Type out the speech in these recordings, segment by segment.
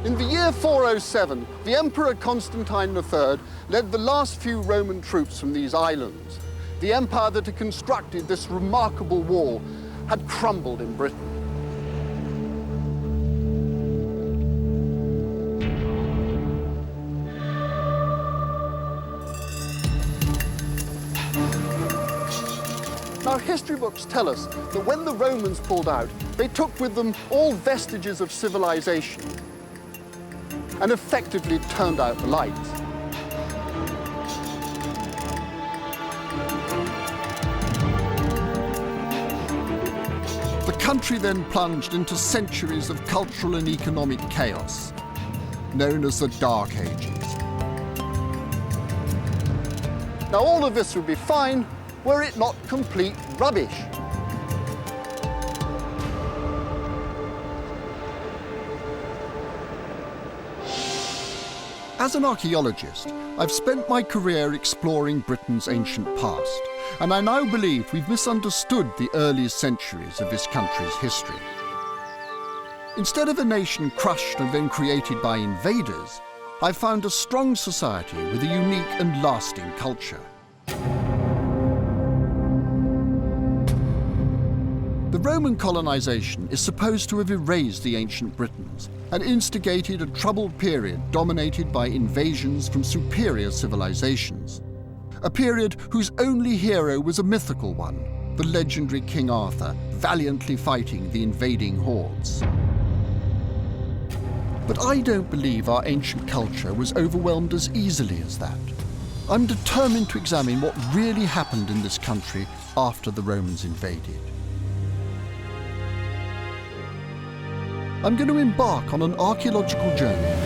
In the year 407, the Emperor Constantine III led the last few Roman troops from these islands. The empire that had constructed this remarkable wall had crumbled in Britain. Now, history books tell us that when the Romans pulled out, they took with them all vestiges of civilization and effectively turned out the lights. The country then plunged into centuries of cultural and economic chaos, known as the Dark Ages. Now, all of this would be fine were it not complete rubbish. As an archaeologist, I've spent my career exploring Britain's ancient past, and I now believe we've misunderstood the earliest centuries of this country's history. Instead of a nation crushed and then created by invaders, I've found a strong society with a unique and lasting culture. The Roman colonization is supposed to have erased the ancient Britons and instigated a troubled period dominated by invasions from superior civilizations. A period whose only hero was a mythical one, the legendary King Arthur, valiantly fighting the invading hordes. But I don't believe our ancient culture was overwhelmed as easily as that. I'm determined to examine what really happened in this country after the Romans invaded. I'm going to embark on an archaeological journey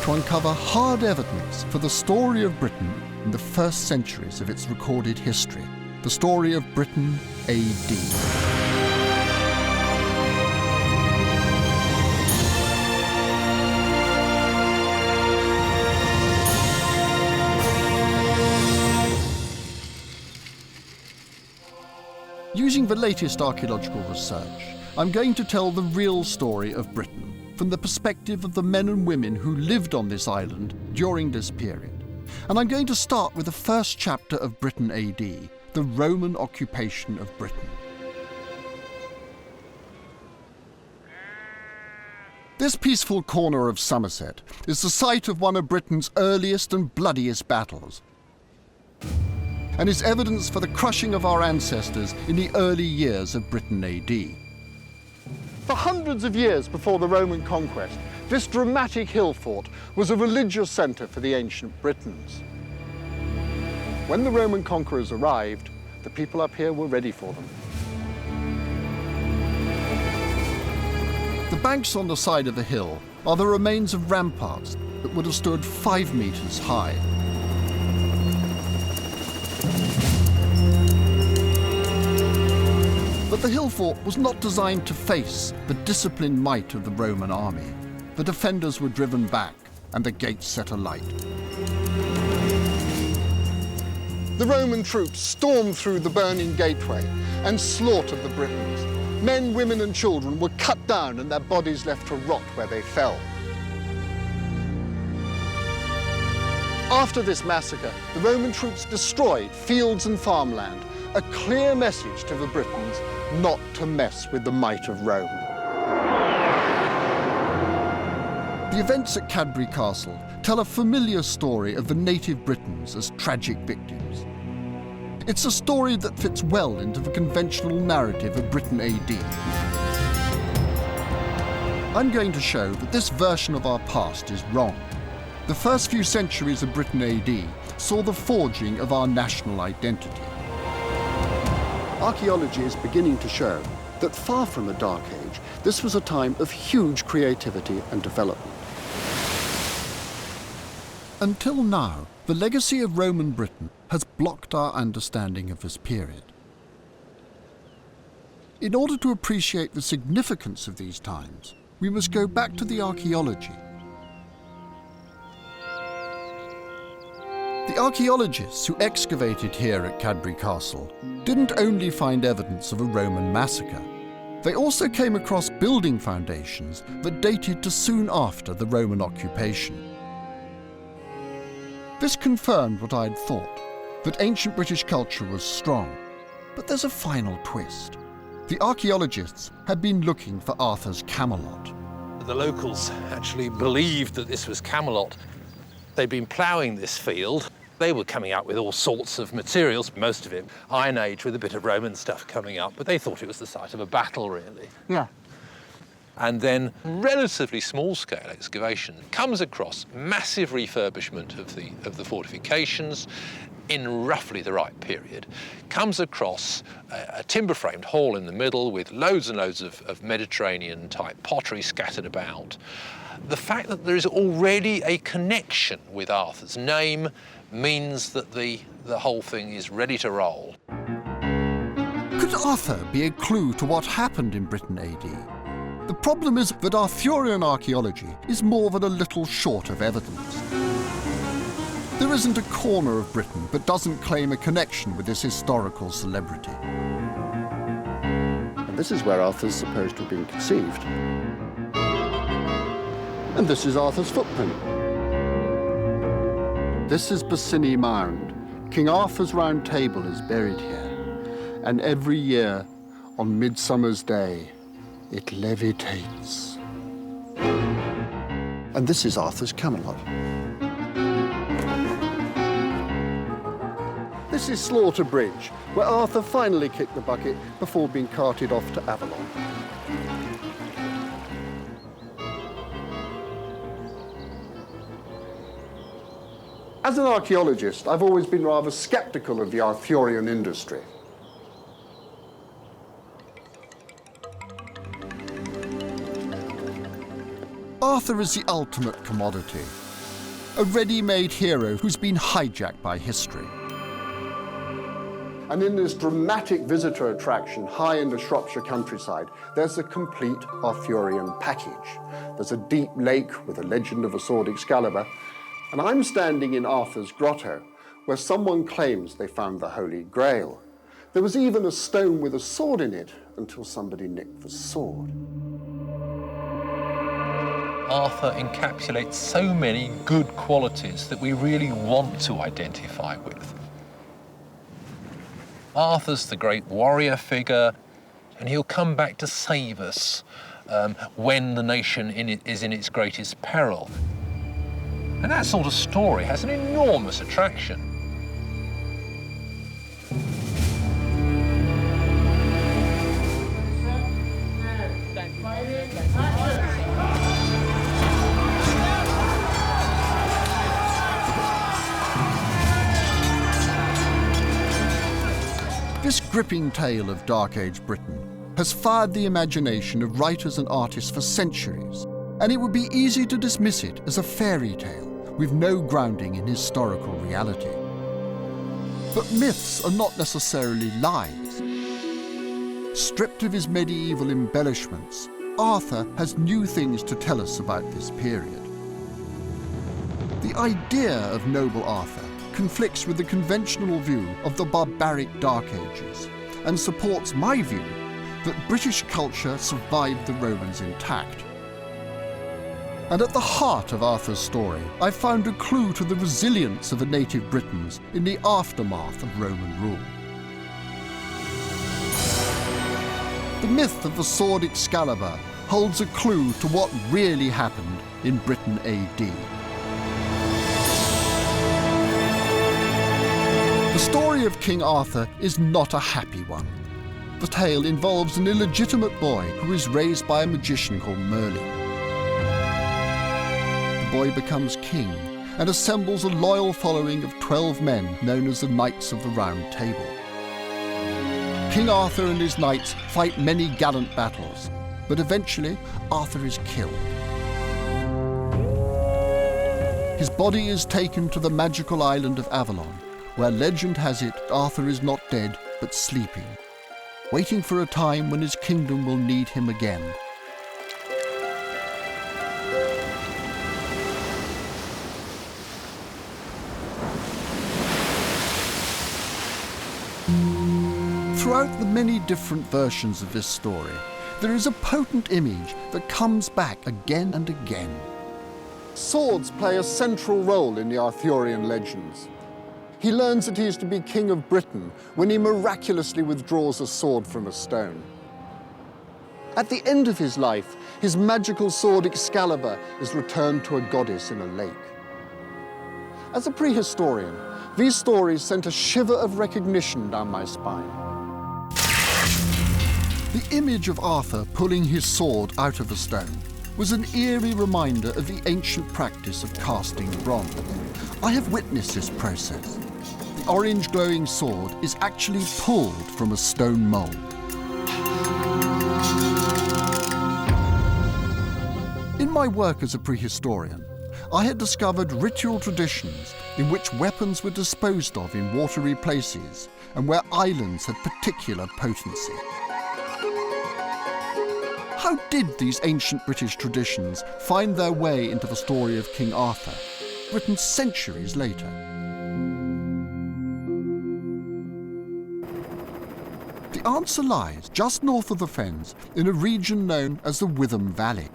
to uncover hard evidence for the story of Britain in the first centuries of its recorded history, the story of Britain A.D. Using the latest archaeological research, I'm going to tell the real story of Britain from the perspective of the men and women who lived on this island during this period. And I'm going to start with the first chapter of Britain A.D., the Roman occupation of Britain. This peaceful corner of Somerset is the site of one of Britain's earliest and bloodiest battles, and is evidence for the crushing of our ancestors in the early years of Britain A.D. For hundreds of years before the Roman conquest, this dramatic hill fort was a religious centre for the ancient Britons. When the Roman conquerors arrived, the people up here were ready for them. The banks on the side of the hill are the remains of ramparts that would have stood 5 meters high. But the hill fort was not designed to face the disciplined might of the Roman army. The defenders were driven back and the gates set alight. The Roman troops stormed through the burning gateway and slaughtered the Britons. Men, women and children were cut down and their bodies left to rot where they fell. After this massacre, the Roman troops destroyed fields and farmland, a clear message to the Britons not to mess with the might of Rome. The events at Cadbury Castle tell a familiar story of the native Britons as tragic victims. It's a story that fits well into the conventional narrative of Britain A.D. I'm going to show that this version of our past is wrong. The first few centuries of Britain A.D. saw the forging of our national identity. Archaeology is beginning to show that far from a dark age, this was a time of huge creativity and development. Until now, the legacy of Roman Britain has blocked our understanding of this period. In order to appreciate the significance of these times, we must go back to the archaeology. The archaeologists who excavated here at Cadbury Castle didn't only find evidence of a Roman massacre. They also came across building foundations that dated to soon after the Roman occupation. This confirmed what I'd thought, that ancient British culture was strong. But there's a final twist. The archaeologists had been looking for Arthur's Camelot. The locals actually believed that this was Camelot. They'd been ploughing this field. They were coming up with all sorts of materials, most of it Iron Age with a bit of Roman stuff coming up, but they thought it was the site of a battle, really. Yeah. And then relatively small-scale excavation comes across massive refurbishment of the fortifications in roughly the right period, comes across a timber-framed hall in the middle with loads and loads of Mediterranean-type pottery scattered about. The fact that there is already a connection with Arthur's name means that the whole thing is ready to roll. Could Arthur be a clue to what happened in Britain A.D.? The problem is that Arthurian archaeology is more than a little short of evidence. There isn't a corner of Britain that doesn't claim a connection with this historical celebrity. And this is where Arthur's supposed to have been conceived. And this is Arthur's footprint. This is Basini Mound. King Arthur's Round Table is buried here. And every year, on Midsummer's Day, it levitates. And this is Arthur's Camelot. This is Slaughter Bridge, where Arthur finally kicked the bucket before being carted off to Avalon. As an archaeologist, I've always been rather skeptical of the Arthurian industry. Arthur is the ultimate commodity, a ready-made hero who's been hijacked by history. And in this dramatic visitor attraction high in the Shropshire countryside, there's a complete Arthurian package. There's a deep lake with a legend of a sword Excalibur, and I'm standing in Arthur's grotto, where someone claims they found the Holy Grail. There was even a stone with a sword in it until somebody nicked the sword. Arthur encapsulates so many good qualities that we really want to identify with. Arthur's the great warrior figure, and he'll come back to save us when the nation is in its greatest peril. And that sort of story has an enormous attraction. This gripping tale of Dark Age Britain has fired the imagination of writers and artists for centuries, and it would be easy to dismiss it as a fairy tale with no grounding in historical reality. But myths are not necessarily lies. Stripped of his medieval embellishments, Arthur has new things to tell us about this period. The idea of noble Arthur conflicts with the conventional view of the barbaric Dark Ages and supports my view that British culture survived the Romans intact. And at the heart of Arthur's story, I found a clue to the resilience of the native Britons in the aftermath of Roman rule. The myth of the sword Excalibur holds a clue to what really happened in Britain A.D. The story of King Arthur is not a happy one. The tale involves an illegitimate boy who is raised by a magician called Merlin. The boy becomes king and assembles a loyal following of 12 men known as the Knights of the Round Table. King Arthur and his knights fight many gallant battles, but eventually Arthur is killed. His body is taken to the magical island of Avalon, where legend has it Arthur is not dead but sleeping, waiting for a time when his kingdom will need him again. Throughout the many different versions of this story, there is a potent image that comes back again and again. Swords play a central role in the Arthurian legends. He learns that he is to be king of Britain when he miraculously withdraws a sword from a stone. At the end of his life, his magical sword Excalibur is returned to a goddess in a lake. As a prehistorian, these stories sent a shiver of recognition down my spine. The image of Arthur pulling his sword out of a stone was an eerie reminder of the ancient practice of casting bronze. I have witnessed this process. The orange glowing sword is actually pulled from a stone mold. In my work as a prehistorian, I had discovered ritual traditions in which weapons were disposed of in watery places and where islands had particular potency. How did these ancient British traditions find their way into the story of King Arthur, written centuries later? The answer lies just north of the Fens in a region known as the Witham Valley.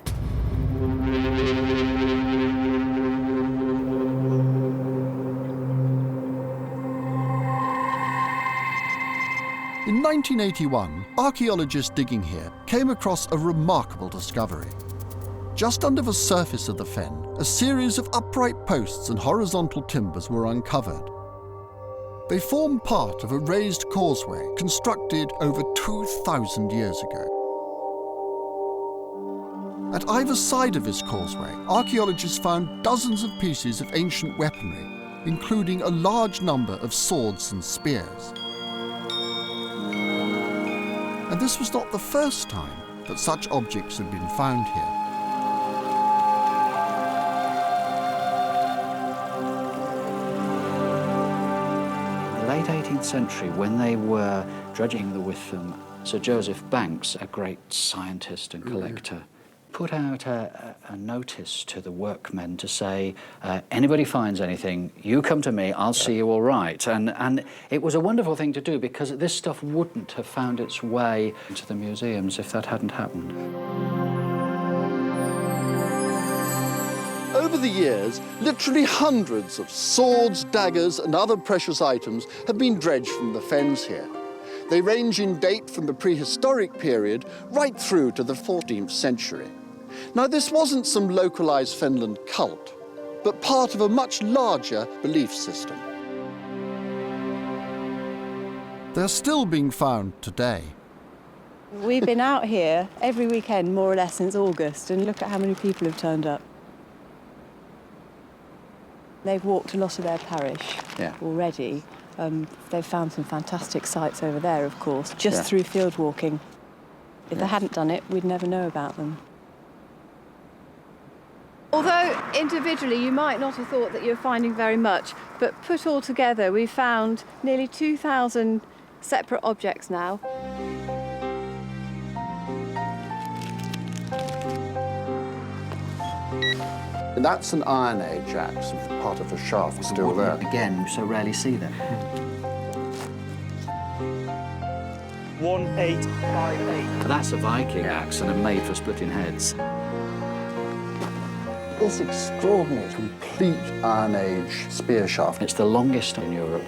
In 1981, archaeologists digging here came across a remarkable discovery. Just under the surface of the fen, a series of upright posts and horizontal timbers were uncovered. They form part of a raised causeway constructed over 2,000 years ago. At either side of this causeway, archaeologists found dozens of pieces of ancient weaponry, including a large number of swords and spears. And this was not the first time that such objects had been found here. In the late 18th century, when they were dredging the Witham, Sir Joseph Banks, a great scientist and collector, put out a notice to the workmen to say, anybody finds anything, you come to me, I'll see you all right. And it was a wonderful thing to do because this stuff wouldn't have found its way into the museums if that hadn't happened. Over the years, literally hundreds of swords, daggers, and other precious items have been dredged from the fens here. They range in date from the prehistoric period right through to the 14th century. Now, this wasn't some localized Fenland cult, but part of a much larger belief system. They're still being found today. We've been out here every weekend, more or less, since August, and look at how many people have turned up. They've walked a lot of their parish already. They've found some fantastic sites over there, of course, just through field walking. If they hadn't done it, we'd never know about them. Although individually you might not have thought that you're finding very much, but put all together we've found nearly 2,000 separate objects now. And that's an Iron Age axe, part of the shaft still there. Again, you so rarely see them. 1858. That's a Viking axe and a made for splitting heads. This extraordinary, complete Iron Age spear shaft. It's the longest in Europe.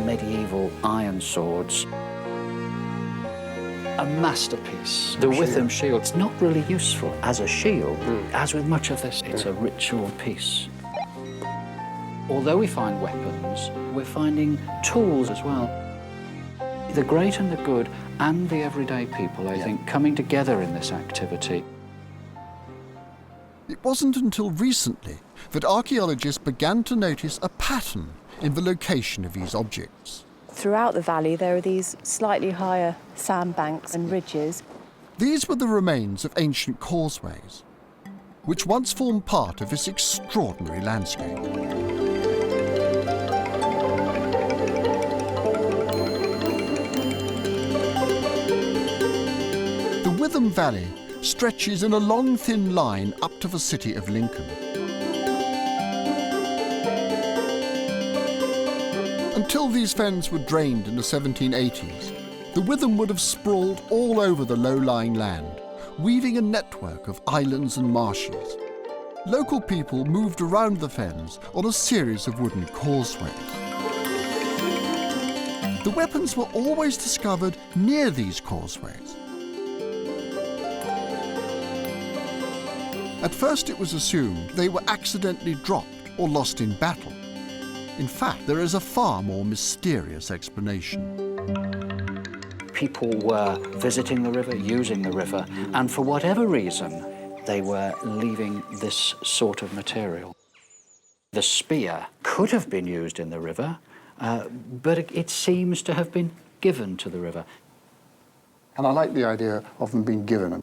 Medieval iron swords. A masterpiece. The Witham shield's not really useful as a shield. As with much of this, it's a ritual piece. Although we find weapons, we're finding tools as well. The great and the good and the everyday people, I think, coming together in this activity. It wasn't until recently that archaeologists began to notice a pattern in the location of these objects. Throughout the valley there are these slightly higher sandbanks and ridges. These were the remains of ancient causeways, which once formed part of this extraordinary landscape. The Witham Valley stretches in a long, thin line up to the city of Lincoln. Until these fens were drained in the 1780s, the Witham would have sprawled all over the low-lying land, weaving a network of islands and marshes. Local people moved around the fens on a series of wooden causeways. The weapons were always discovered near these causeways. At first it was assumed they were accidentally dropped or lost in battle. In fact, there is a far more mysterious explanation. People were visiting the river, using the river, and for whatever reason, they were leaving this sort of material. The spear could have been used in the river, but it seems to have been given to the river. And I like the idea of them being given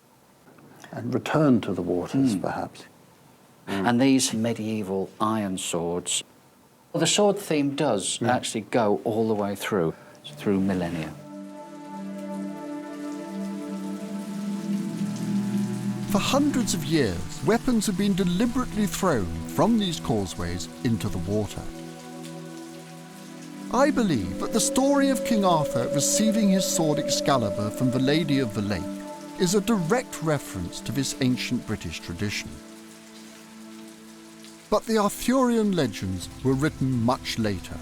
and returned to the waters, perhaps. And these medieval iron swords, the sword theme does actually go all the way through millennia. For hundreds of years, weapons have been deliberately thrown from these causeways into the water. I believe that the story of King Arthur receiving his sword Excalibur from the Lady of the Lake is a direct reference to this ancient British tradition. But the Arthurian legends were written much later,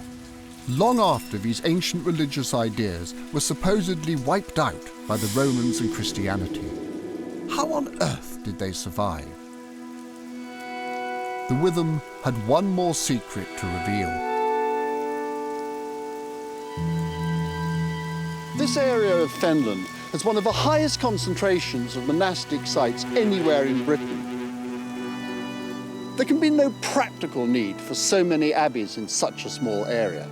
long after these ancient religious ideas were supposedly wiped out by the Romans and Christianity. How on earth did they survive? The Witham had one more secret to reveal. This area of Fenland has one of the highest concentrations of monastic sites anywhere in Britain. There can be no practical need for so many abbeys in such a small area.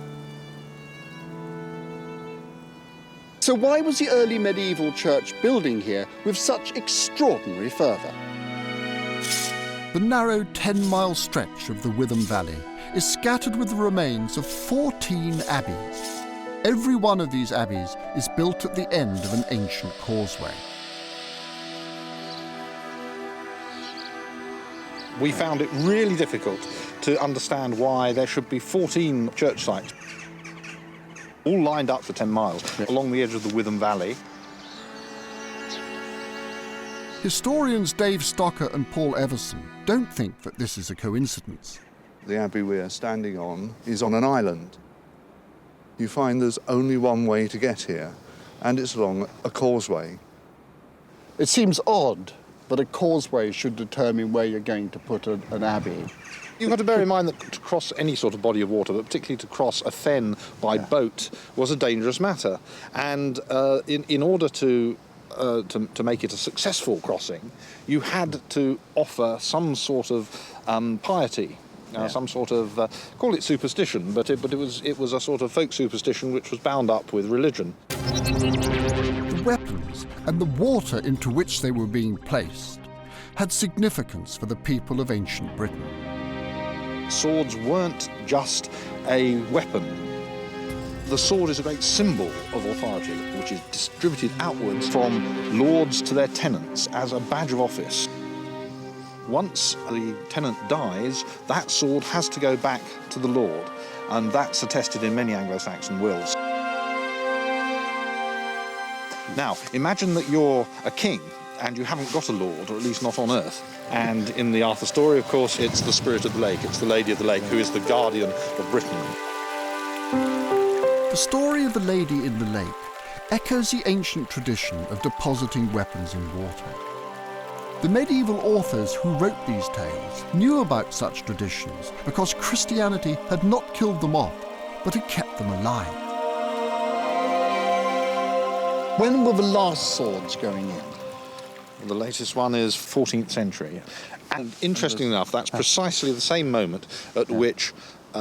So why was the early medieval church building here with such extraordinary fervour? The narrow 10-mile stretch of the Witham Valley is scattered with the remains of 14 abbeys. Every one of these abbeys is built at the end of an ancient causeway. We found it really difficult to understand why there should be 14 church sites, all lined up for 10 miles along the edge of the Witham Valley. Historians Dave Stocker and Paul Everson don't think that this is a coincidence. The abbey we are standing on is on an island. You find there's only one way to get here, and it's along a causeway. It seems odd that a causeway should determine where you're going to put an abbey. You've got to bear in mind that to cross any sort of body of water, but particularly to cross a fen by boat, was a dangerous matter. And in order to make it a successful crossing, you had to offer some sort of piety, some sort of call it superstition, but it was a sort of folk superstition which was bound up with religion. The weapons and the water into which they were being placed had significance for the people of ancient Britain. Swords weren't just a weapon. The sword is a great symbol of authority, which is distributed outwards from lords to their tenants as a badge of office. Once the tenant dies, that sword has to go back to the lord, and that's attested in many Anglo Saxon wills. Now, imagine that you're a king and you haven't got a lord, or at least not on earth. And in the Arthur story, of course, it's the Spirit of the Lake, it's the Lady of the Lake, who is the guardian of Britain. The story of the Lady in the Lake echoes the ancient tradition of depositing weapons in water. The medieval authors who wrote these tales knew about such traditions because Christianity had not killed them off, but had kept them alive. When were the last swords going in? The latest one is 14th century. And interestingly enough, that's precisely the same moment at which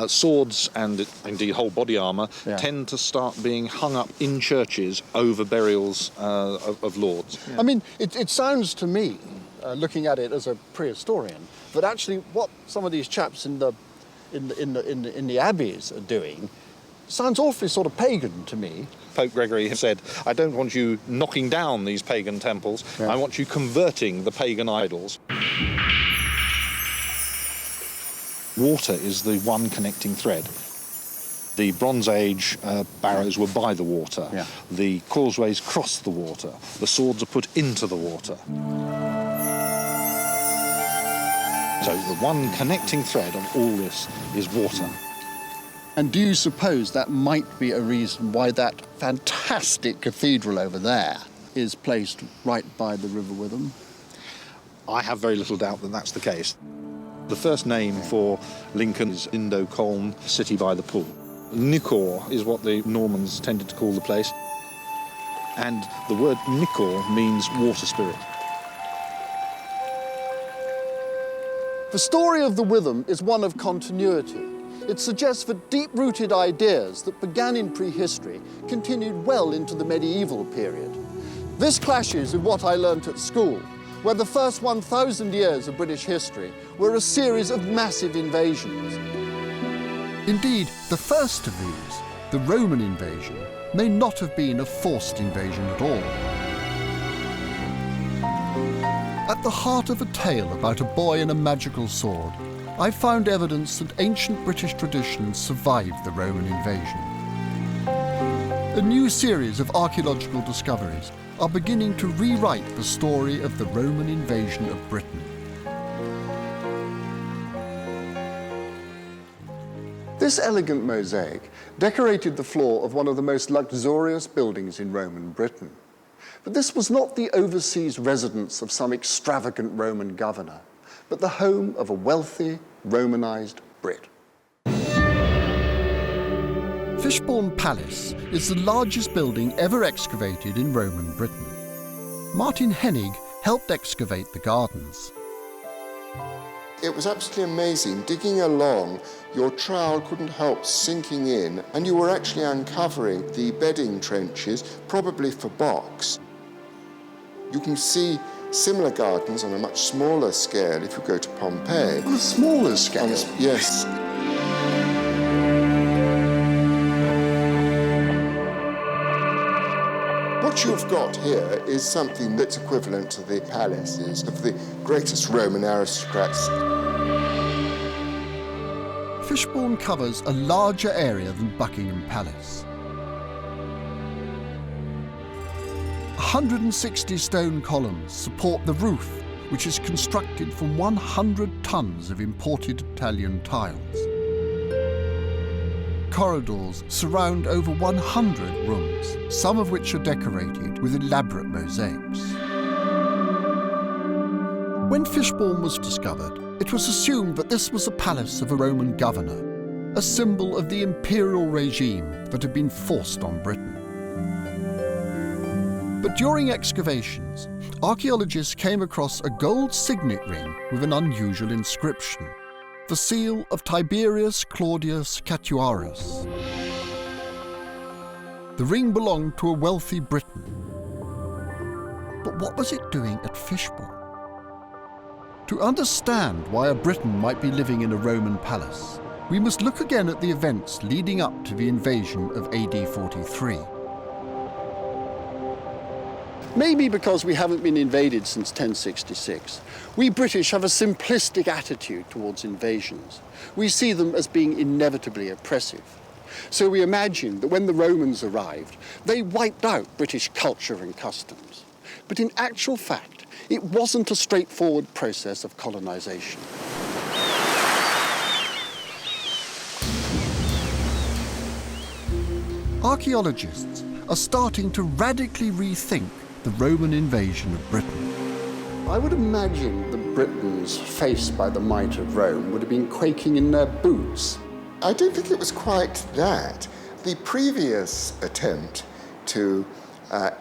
swords and indeed whole body armour tend to start being hung up in churches over burials of lords. I mean, it sounds to me, looking at it as a prehistorian, that actually what some of these chaps in the abbeys are doing sounds awfully sort of pagan to me. Pope Gregory has said, I don't want you knocking down these pagan temples, I want you converting the pagan idols. Water is the one connecting thread. The Bronze Age barrows were by the water. Yeah. The causeways crossed the water. The swords are put into the water. So the one connecting thread of all this is water. And do you suppose that might be a reason why that fantastic cathedral over there is placed right by the River Witham? I have very little doubt that that's the case. The first name for Lincoln is Indo-Colne, city by the pool. Nicor is what the Normans tended to call the place. And the word Nicor means water spirit. The story of the Witham is one of continuity. It suggests that deep-rooted ideas that began in prehistory continued well into the medieval period. This clashes with what I learnt at school, where the first 1,000 years of British history were a series of massive invasions. Indeed, the first of these, the Roman invasion, may not have been a forced invasion at all. At the heart of a tale about a boy and a magical sword, I found evidence that ancient British traditions survived the Roman invasion. A new series of archaeological discoveries are beginning to rewrite the story of the Roman invasion of Britain. This elegant mosaic decorated the floor of one of the most luxurious buildings in Roman Britain. But this was not the overseas residence of some extravagant Roman governor, but the home of a wealthy, Romanized Brit. Fishbourne Palace is the largest building ever excavated in Roman Britain. Martin Hennig helped excavate the gardens. It was absolutely amazing. Digging along, your trowel couldn't help sinking in, and you were actually uncovering the bedding trenches, probably for box. You can see similar gardens on a much smaller scale if you go to Pompeii. On a smaller scale? Yes. What you've got here is something that's equivalent to the palaces of the greatest Roman aristocrats. Fishbourne covers a larger area than Buckingham Palace. 160 stone columns support the roof, which is constructed from 100 tons of imported Italian tiles. Corridors surround over 100 rooms, some of which are decorated with elaborate mosaics. When Fishbourne was discovered, it was assumed that this was a palace of a Roman governor, a symbol of the imperial regime that had been forced on Britain. But during excavations, archaeologists came across a gold signet ring with an unusual inscription, the seal of Tiberius Claudius Catuarus. The ring belonged to a wealthy Briton. But what was it doing at Fishbourne? To understand why a Briton might be living in a Roman palace, we must look again at the events leading up to the invasion of AD 43. Maybe because we haven't been invaded since 1066, we British have a simplistic attitude towards invasions. We see them as being inevitably oppressive. So we imagine that when the Romans arrived, they wiped out British culture and customs. But in actual fact, it wasn't a straightforward process of colonization. Archaeologists are starting to radically rethink the Roman invasion of Britain. I would imagine the Britons faced by the might of Rome would have been quaking in their boots. I don't think it was quite that. The previous attempt to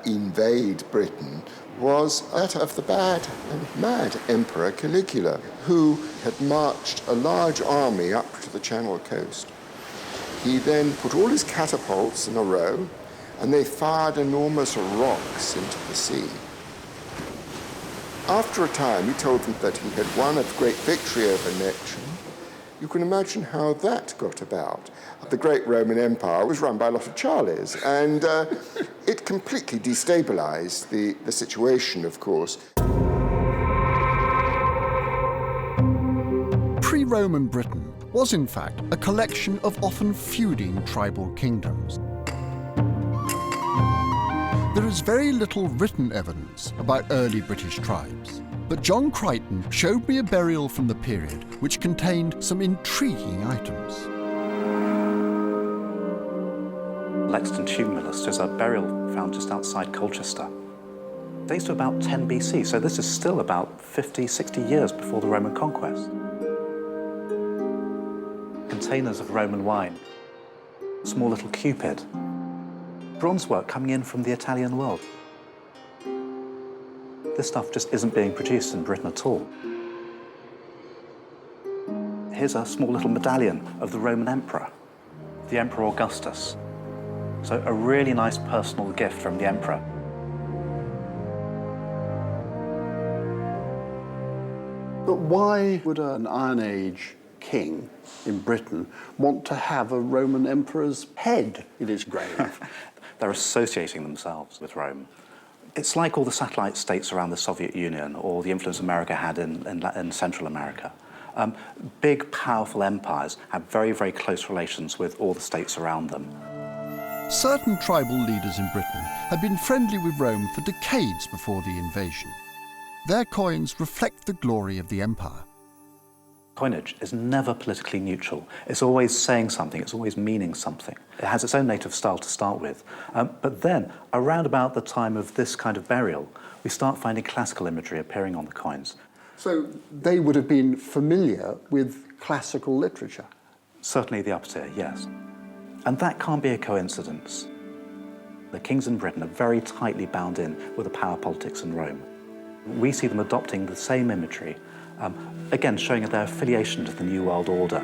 invade Britain was that of the bad and mad Emperor Caligula, who had marched a large army up to the Channel coast. He then put all his catapults in a row, and they fired enormous rocks into the sea. After a time, he told them that he had won a great victory over Neptune. You can imagine how that got about. The great Roman Empire was run by a lot of Charlies, and it completely destabilized the situation, of course. Pre-Roman Britain was in fact a collection of often feuding tribal kingdoms. There is very little written evidence about early British tribes, but John Crichton showed me a burial from the period which contained some intriguing items. Lexington Tumulus is a burial found just outside Colchester. Dates to about 10 BC, so this is still about 50, 60 years before the Roman conquest. Containers of Roman wine, small little Cupid, bronze work coming in from the Italian world. This stuff just isn't being produced in Britain at all. Here's a small little medallion of the Roman emperor, the Emperor Augustus. So a really nice personal gift from the emperor. But why would an Iron Age king in Britain want to have a Roman emperor's head in his grave? They're associating themselves with Rome. It's like all the satellite states around the Soviet Union or the influence America had in Central America. Big, powerful empires have very, very close relations with all the states around them. Certain tribal leaders in Britain had been friendly with Rome for decades before the invasion. Their coins reflect the glory of the empire. Coinage is never politically neutral. It's always saying something, it's always meaning something. It has its own native style to start with. But then, around about the time of this kind of burial, we start finding classical imagery appearing on the coins. So they would have been familiar with classical literature? Certainly the upper tier, yes. And that can't be a coincidence. The kings in Britain are very tightly bound in with the power politics in Rome. We see them adopting the same imagery, again showing their affiliation to the New World Order.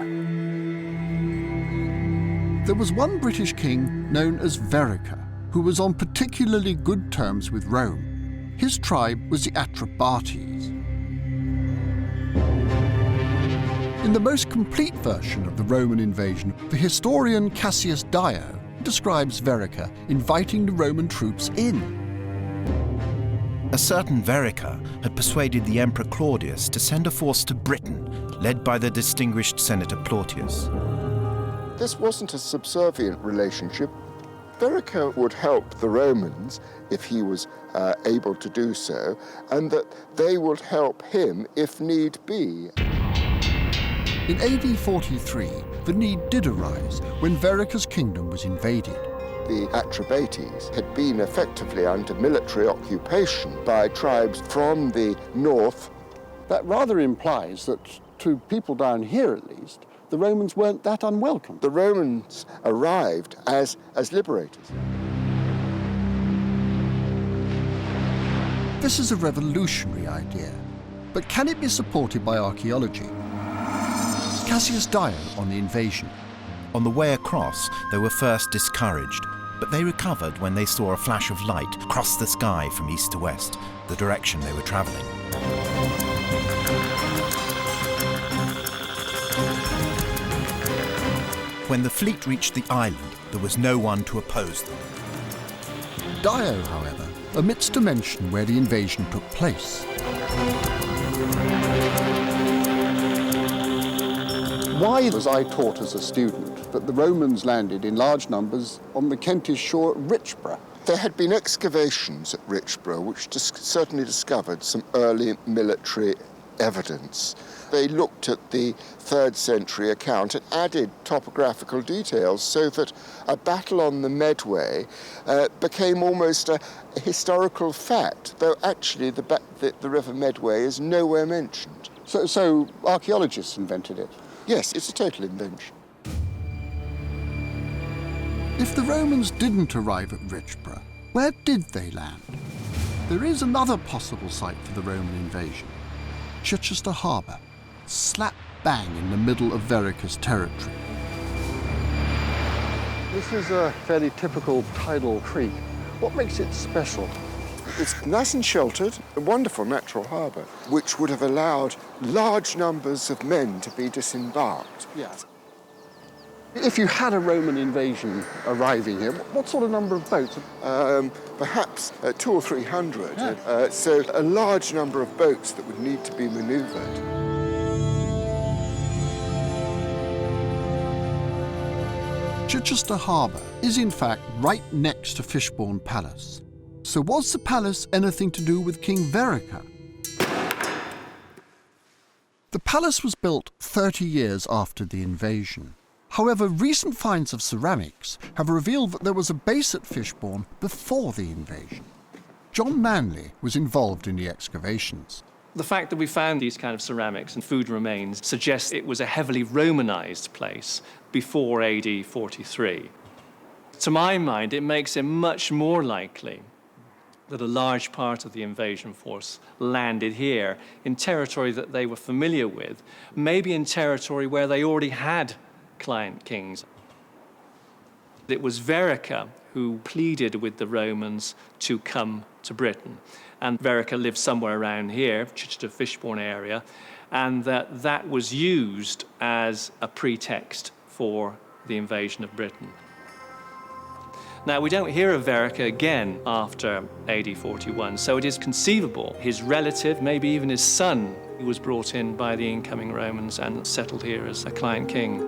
There was one British king known as Vereker, who was on particularly good terms with Rome. His tribe was the Atrebates. In the most complete version of the Roman invasion, the historian Cassius Dio describes Vereker inviting the Roman troops in. A certain Vereker had persuaded the Emperor Claudius to send a force to Britain, led by the distinguished Senator Plautius. This wasn't a subservient relationship. Vereker would help the Romans if he was able to do so, and that they would help him if need be. In AD 43, the need did arise when Vereker's kingdom was invaded. The Atrebates had been effectively under military occupation by tribes from the north. That rather implies that, to people down here at least, the Romans weren't that unwelcome. The Romans arrived as liberators. This is a revolutionary idea, but can it be supported by archaeology? Cassius Dio on the invasion. On the way across, they were first discouraged, but they recovered when they saw a flash of light cross the sky from east to west, the direction they were traveling. When the fleet reached the island, there was no one to oppose them. Dio, however, omits to mention where the invasion took place. Why was I taught as a student that the Romans landed in large numbers on the Kentish shore at Richborough? There had been excavations at Richborough which certainly discovered some early military evidence. They looked at the 3rd century account and added topographical details so that a battle on the Medway became almost a historical fact, though actually the River Medway is nowhere mentioned. So archaeologists invented it? Yes, it's a total invention. If the Romans didn't arrive at Richborough, where did they land? There is another possible site for the Roman invasion. Chichester Harbour, slap bang in the middle of Vereker's territory. This is a fairly typical tidal creek. What makes it special? It's nice and sheltered, a wonderful natural harbour, which would have allowed large numbers of men to be disembarked. Yes. If you had a Roman invasion arriving here, what sort of number of boats? Perhaps 200 or 300. Yeah. So a large number of boats that would need to be manoeuvred. Chichester Harbour is in fact right next to Fishbourne Palace. So was the palace anything to do with King Vereker? The palace was built 30 years after the invasion. However, recent finds of ceramics have revealed that there was a base at Fishbourne before the invasion. John Manley was involved in the excavations. The fact that we found these kind of ceramics and food remains suggests it was a heavily Romanized place before AD 43. To my mind, it makes it much more likely that a large part of the invasion force landed here in territory that they were familiar with, maybe in territory where they already had client kings. It was Vereker who pleaded with the Romans to come to Britain. And Vereker lived somewhere around here, Chichester Fishbourne area, and that was used as a pretext for the invasion of Britain. Now, we don't hear of Vereker again after AD 41, so it is conceivable his relative, maybe even his son, who was brought in by the incoming Romans and settled here as a client king.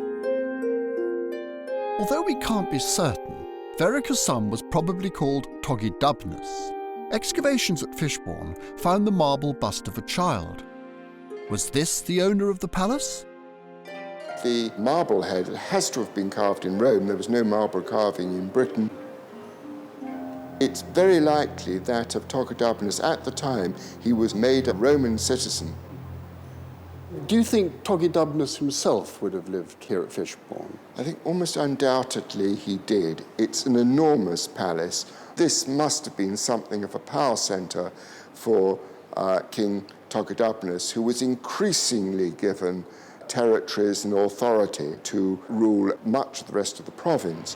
Although we can't be certain, Vereker's son was probably called Togidubnus. Excavations at Fishbourne found the marble bust of a child. Was this the owner of the palace? The marble head has to have been carved in Rome. There was no marble carving in Britain. It's very likely that of Togidubnus at the time he was made a Roman citizen. Do you think Togidubnus himself would have lived here at Fishbourne? I think almost undoubtedly he did. It's an enormous palace. This must have been something of a power centre for King Togidubnus, who was increasingly given territories and authority to rule much of the rest of the province.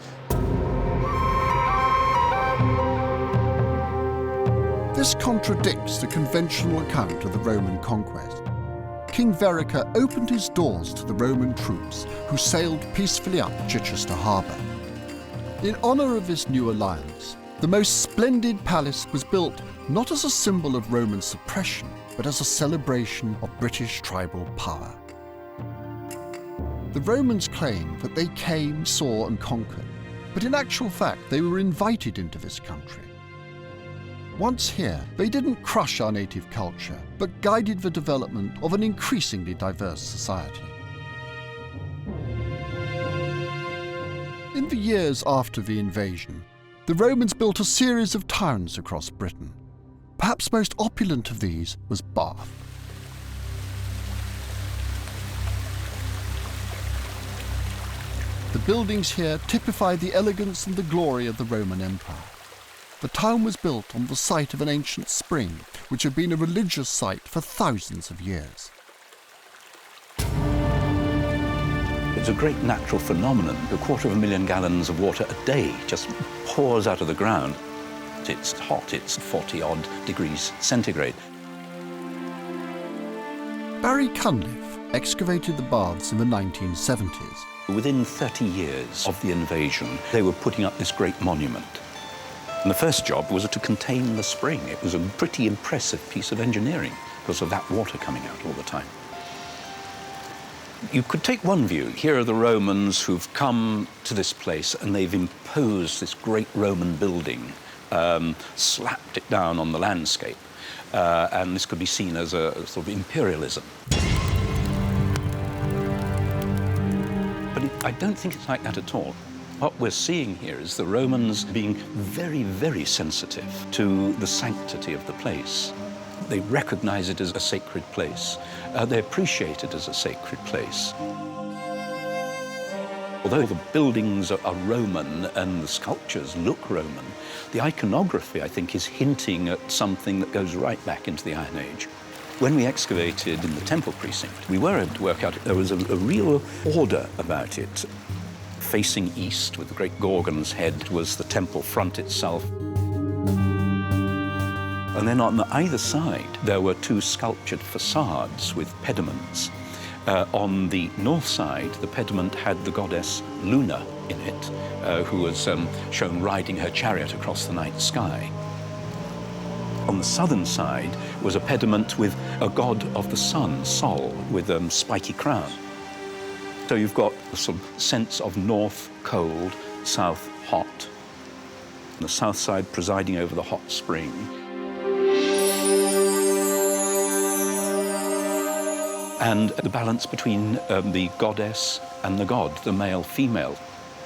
This contradicts the conventional account of the Roman conquest. King Vereker opened his doors to the Roman troops who sailed peacefully up Chichester Harbour. In honour of this new alliance, the most splendid palace was built not as a symbol of Roman suppression, but as a celebration of British tribal power. The Romans claimed that they came, saw and conquered, but in actual fact they were invited into this country. Once here, they didn't crush our native culture, but guided the development of an increasingly diverse society. In the years after the invasion, the Romans built a series of towns across Britain. Perhaps most opulent of these was Bath. The buildings here typify the elegance and the glory of the Roman Empire. The town was built on the site of an ancient spring, which had been a religious site for thousands of years. It's a great natural phenomenon. 250,000 gallons of water a day just pours out of the ground. It's hot, it's 40-odd degrees centigrade. Barry Cunliffe excavated the baths in the 1970s. Within 30 years of the invasion, they were putting up this great monument. And the first job was to contain the spring. It was a pretty impressive piece of engineering because of that water coming out all the time. You could take one view. Here are the Romans who've come to this place and they've imposed this great Roman building, slapped it down on the landscape. And this could be seen as a sort of imperialism. But I don't think it's like that at all. What we're seeing here is the Romans being very, very sensitive to the sanctity of the place. They recognize it as a sacred place. They appreciate it as a sacred place. Although the buildings are Roman and the sculptures look Roman, the iconography, I think, is hinting at something that goes right back into the Iron Age. When we excavated in the temple precinct, we were able to work out there was a real order about it. Facing east with the great Gorgon's head was the temple front itself. And then on either side, there were two sculptured facades with pediments. On the north side, the pediment had the goddess Luna in it, who was shown riding her chariot across the night sky. On the southern side was a pediment with a god of the sun, Sol, with a spiky crown. So you've got a sort of sense of north, cold, south hot, the south side presiding over the hot spring. And the balance between the goddess and the god, the male-female.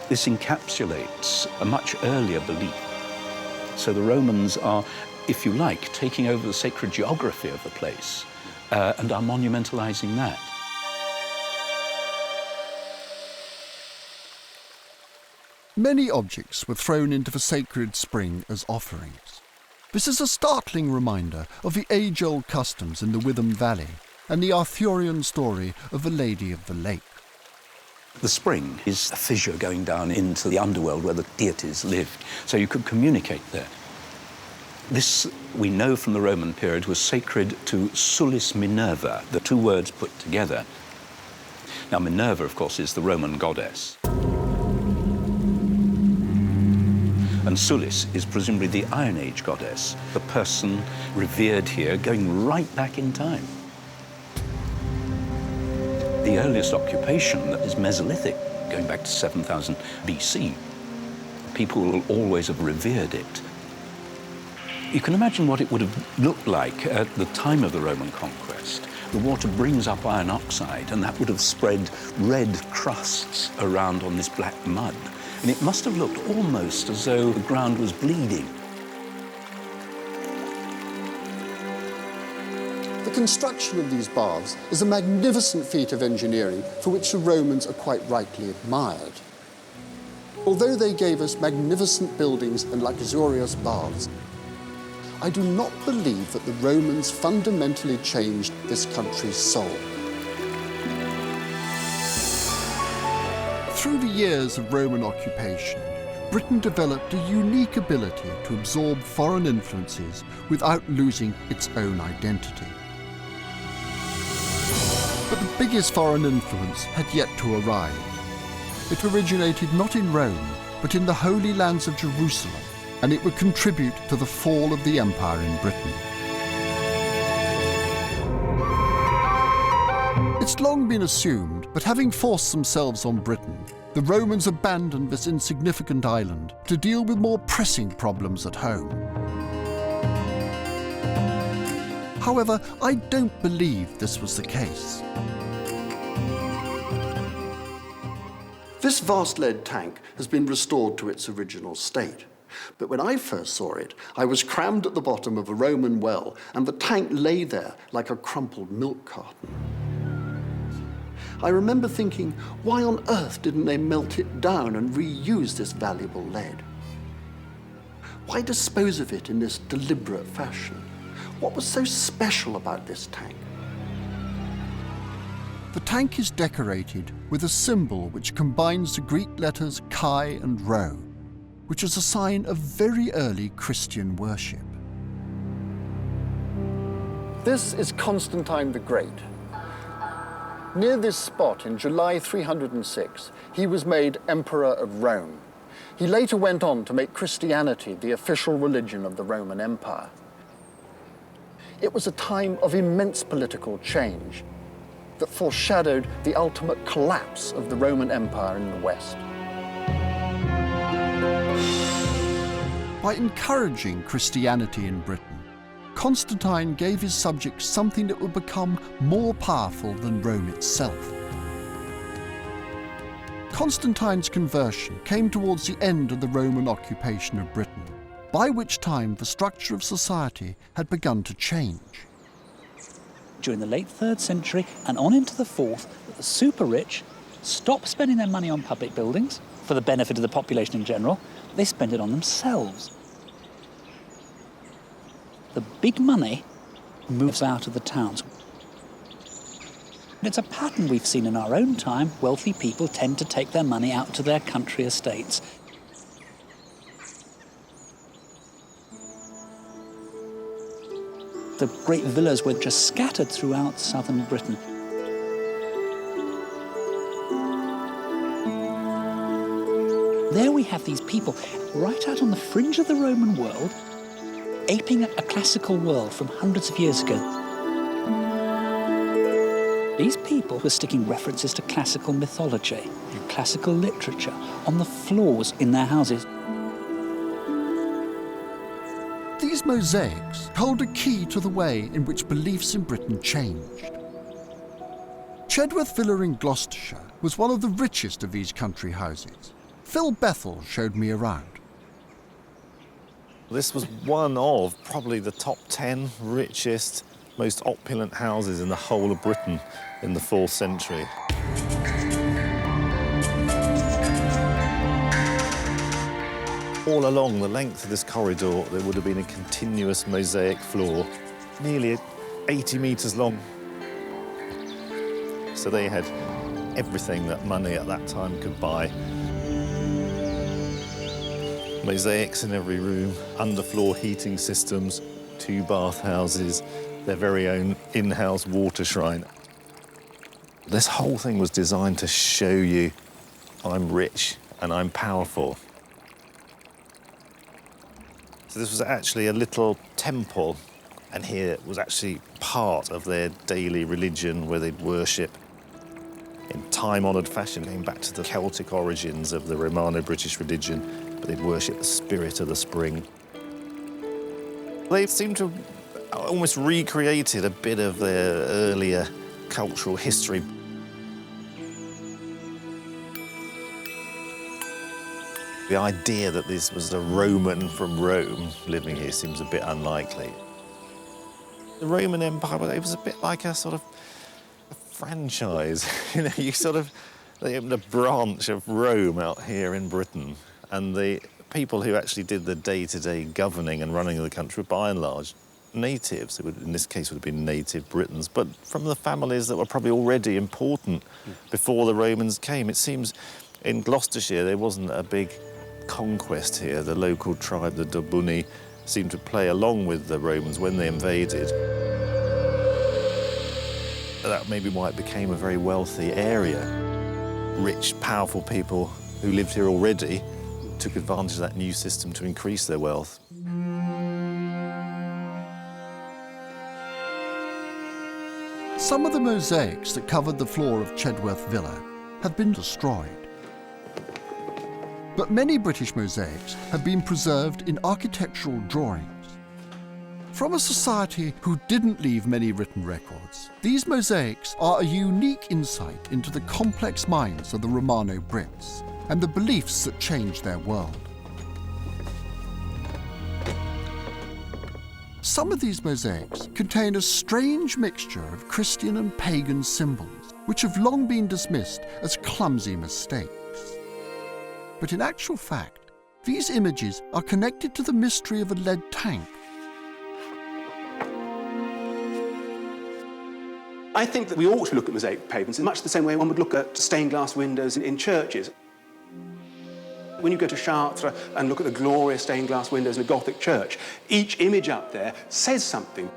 This encapsulates a much earlier belief. So the Romans are, if you like, taking over the sacred geography of the place and are monumentalizing that. Many objects were thrown into the sacred spring as offerings. This is a startling reminder of the age-old customs in the Witham Valley and the Arthurian story of the Lady of the Lake. The spring is a fissure going down into the underworld where the deities lived, so you could communicate there. This, we know from the Roman period, was sacred to Sulis Minerva, the two words put together. Now, Minerva, of course, is the Roman goddess. And Sulis is presumably the Iron Age goddess, the person revered here going right back in time. The earliest occupation is Mesolithic, going back to 7000 BC. People will always have revered it. You can imagine what it would have looked like at the time of the Roman conquest. The water brings up iron oxide, and that would have spread red crusts around on this black mud. And it must have looked almost as though the ground was bleeding. The construction of these baths is a magnificent feat of engineering for which the Romans are quite rightly admired. Although they gave us magnificent buildings and luxurious baths, I do not believe that the Romans fundamentally changed this country's soul. Through the years of Roman occupation, Britain developed a unique ability to absorb foreign influences without losing its own identity. But the biggest foreign influence had yet to arrive. It originated not in Rome, but in the Holy Lands of Jerusalem, and it would contribute to the fall of the empire in Britain. It's long been assumed that having forced themselves on Britain, the Romans abandoned this insignificant island to deal with more pressing problems at home. However, I don't believe this was the case. This vast lead tank has been restored to its original state. But when I first saw it, I was crammed at the bottom of a Roman well, and the tank lay there like a crumpled milk carton. I remember thinking, why on earth didn't they melt it down and reuse this valuable lead? Why dispose of it in this deliberate fashion? What was so special about this tank? The tank is decorated with a symbol which combines the Greek letters chi and rho, which is a sign of very early Christian worship. This is Constantine the Great. Near this spot in July 306, he was made Emperor of Rome. He later went on to make Christianity the official religion of the Roman Empire. It was a time of immense political change that foreshadowed the ultimate collapse of the Roman Empire in the West. By encouraging Christianity in Britain, Constantine gave his subjects something that would become more powerful than Rome itself. Constantine's conversion came towards the end of the Roman occupation of Britain, by which time the structure of society had begun to change. During the late 3rd century and on into the 4th, the super rich stopped spending their money on public buildings for the benefit of the population in general. They spent it on themselves. The big money moves out of the towns. It's a pattern we've seen in our own time. Wealthy people tend to take their money out to their country estates. The great villas were just scattered throughout southern Britain. There we have these people right out on the fringe of the Roman world, aping a classical world from hundreds of years ago. These people were sticking references to classical mythology and classical literature on the floors in their houses. These mosaics hold a key to the way in which beliefs in Britain changed. Chedworth Villa in Gloucestershire was one of the richest of these country houses. Phil Bethel showed me around. This was one of probably the top 10 richest, most opulent houses in the whole of Britain in the 4th century. All along the length of this corridor, there would have been a continuous mosaic floor, nearly 80 metres long. So they had everything that money at that time could buy. Mosaics in every room, underfloor heating systems, 2 bathhouses, their very own in-house water shrine. This whole thing was designed to show you I'm rich and I'm powerful. So this was actually a little temple, and here was actually part of their daily religion where they'd worship in time-honoured fashion, going back to the Celtic origins of the Romano-British religion, but they'd worship the spirit of the spring. They seem to have almost recreated a bit of their earlier cultural history. The idea that this was a Roman from Rome living here seems a bit unlikely. The Roman Empire, it was a bit like a sort of a franchise. You know, they opened a branch of Rome out here in Britain, and the people who actually did the day-to-day governing and running of the country were by and large natives. It would, in this case, would have been native Britons, but from the families that were probably already important before the Romans came. It seems in Gloucestershire there wasn't a big conquest here. The local tribe, the Dobuni, seemed to play along with the Romans when they invaded. That may be why it became a very wealthy area. Rich, powerful people who lived here already took advantage of that new system to increase their wealth. Some of the mosaics that covered the floor of Chedworth Villa have been destroyed. But many British mosaics have been preserved in architectural drawings. From a society who didn't leave many written records, these mosaics are a unique insight into the complex minds of the Romano Brits and the beliefs that changed their world. Some of these mosaics contain a strange mixture of Christian and pagan symbols, which have long been dismissed as clumsy mistakes. But in actual fact, these images are connected to the mystery of a lead tank. I think that we ought to look at mosaic pavements in much the same way one would look at stained glass windows in churches. When you go to Chartres and look at the glorious stained glass windows in a Gothic church, each image up there says something.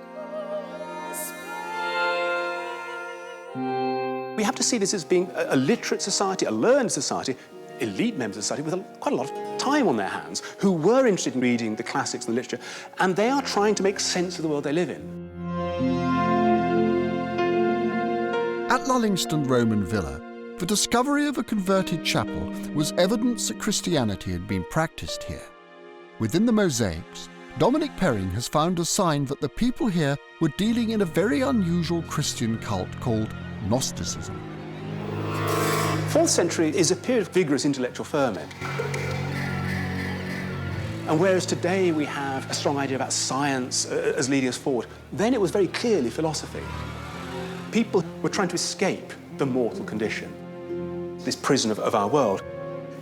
We have to see this as being a literate society, a learned society, elite members of society with quite a lot of time on their hands, who were interested in reading the classics and the literature, and they are trying to make sense of the world they live in. At Lullingston Roman Villa, the discovery of a converted chapel was evidence that Christianity had been practiced here. Within the mosaics, Dominic Perring has found a sign that the people here were dealing in a very unusual Christian cult called Gnosticism. 4th century is a period of vigorous intellectual ferment. And whereas today we have a strong idea about science as leading us forward, then it was very clearly philosophy. People were trying to escape the mortal condition, this prison of our world.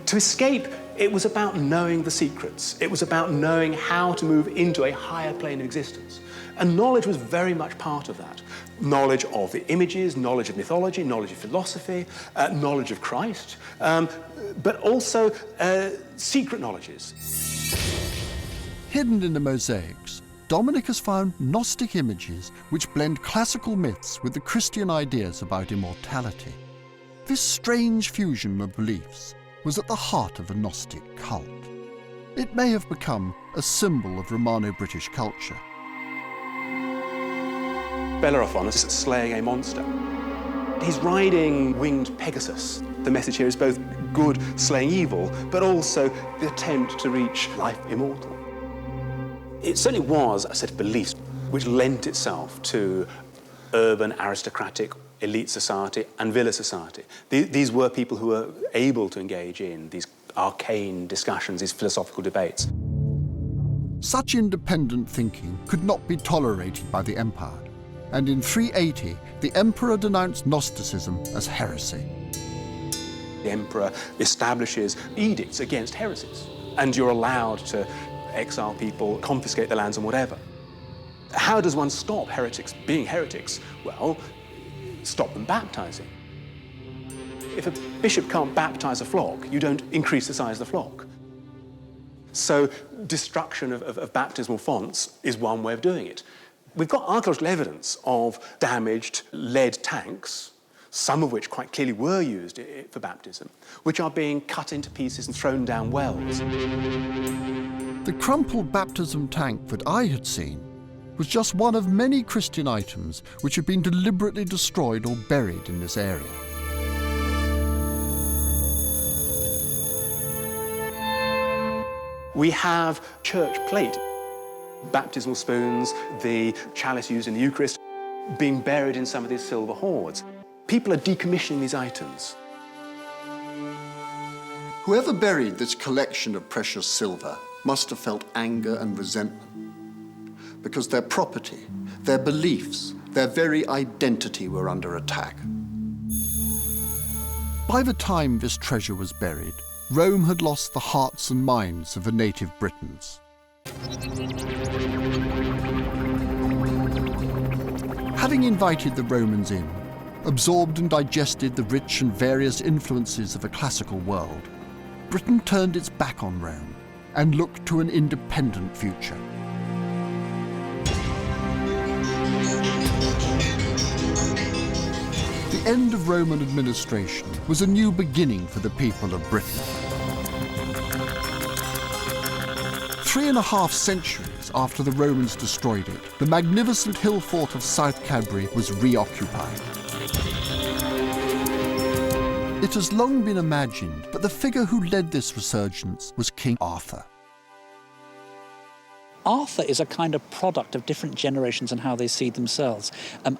To escape, it was about knowing the secrets. It was about knowing how to move into a higher plane of existence. And knowledge was very much part of that. Knowledge of the images, knowledge of mythology, knowledge of philosophy, knowledge of Christ, but also secret knowledges. Hidden in the mosaics, Dominic has found Gnostic images which blend classical myths with the Christian ideas about immortality. This strange fusion of beliefs was at the heart of the Gnostic cult. It may have become a symbol of Romano-British culture. Bellerophon is slaying a monster. He's riding winged Pegasus. The message here is both good slaying evil, but also the attempt to reach life immortal. It certainly was a set of beliefs which lent itself to urban, aristocratic, elite society and villa society. These were people who were able to engage in these arcane discussions, these philosophical debates. Such independent thinking could not be tolerated by the empire, and in 380, the emperor denounced Gnosticism as heresy. The emperor establishes edicts against heresies, and you're allowed to exile people, confiscate their lands and whatever. How does one stop heretics being heretics? Well, stop them baptizing. If a bishop can't baptize a flock, you don't increase the size of the flock. So destruction of baptismal fonts is one way of doing it. We've got archaeological evidence of damaged lead tanks, some of which quite clearly were used for baptism, which are being cut into pieces and thrown down wells. The crumpled baptism tank that I had seen was just one of many Christian items which had been deliberately destroyed or buried in this area. We have church plate, baptismal spoons, the chalice used in the Eucharist, being buried in some of these silver hoards. People are decommissioning these items. Whoever buried this collection of precious silver must have felt anger and resentment, because their property, their beliefs, their very identity were under attack. By the time this treasure was buried, Rome had lost the hearts and minds of the native Britons. Having invited the Romans in, absorbed and digested the rich and various influences of a classical world, Britain turned its back on Rome and looked to an independent future. The end of Roman administration was a new beginning for the people of Britain. 3.5 centuries after the Romans destroyed it, the magnificent hill fort of South Cadbury was reoccupied. It has long been imagined that the figure who led this resurgence was King Arthur. Arthur is a kind of product of different generations and how they see themselves.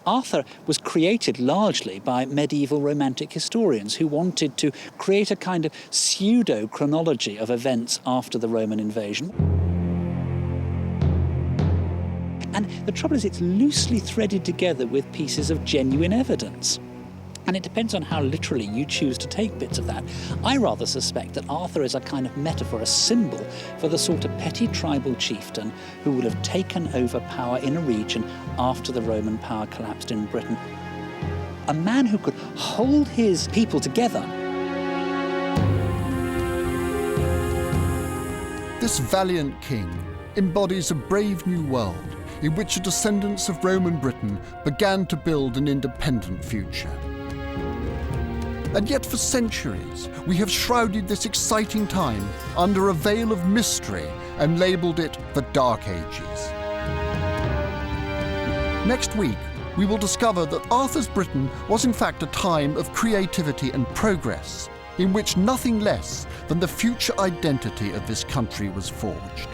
Arthur was created largely by medieval romantic historians who wanted to create a kind of pseudo-chronology of events after the Roman invasion. And the trouble is, it's loosely threaded together with pieces of genuine evidence. And it depends on how literally you choose to take bits of that. I rather suspect that Arthur is a kind of metaphor, a symbol for the sort of petty tribal chieftain who would have taken over power in a region after the Roman power collapsed in Britain. A man who could hold his people together. This valiant king embodies a brave new world in which the descendants of Roman Britain began to build an independent future. And yet for centuries, we have shrouded this exciting time under a veil of mystery and labelled it the Dark Ages. Next week, we will discover that Arthur's Britain was in fact a time of creativity and progress, in which nothing less than the future identity of this country was forged.